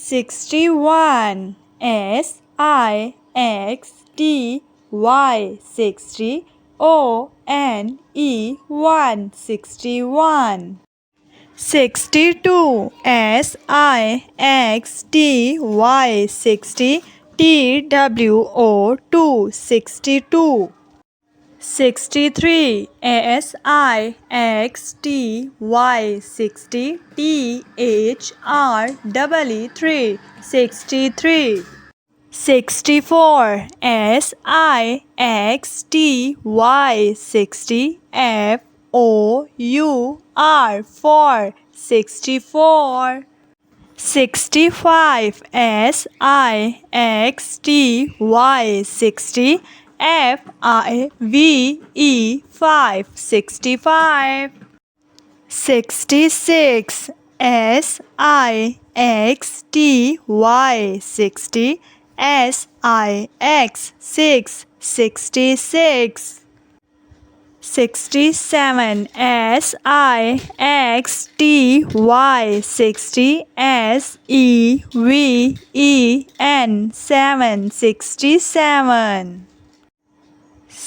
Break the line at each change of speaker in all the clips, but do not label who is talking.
61. SIXTY 60 ONE 61. 62. SIXTY 60 TWO 62. 63. SIXTY 60 THR 63. 64. SIXTY 60 FOUR 64. 65. SIXTY 60 FIVE 65. 66. SIXTY 60 SIX 66. 67. SIXTY 60 SEVEN 67.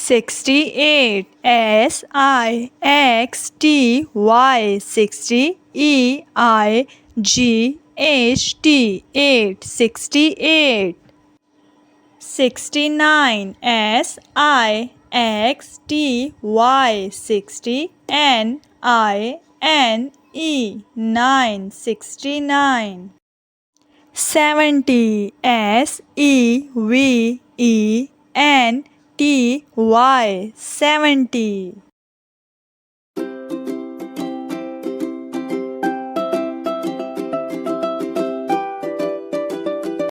68. SIXTY 60 EIGHT 68. 69. SIXTY 60 NINE 69. 70. SEVENTY 70.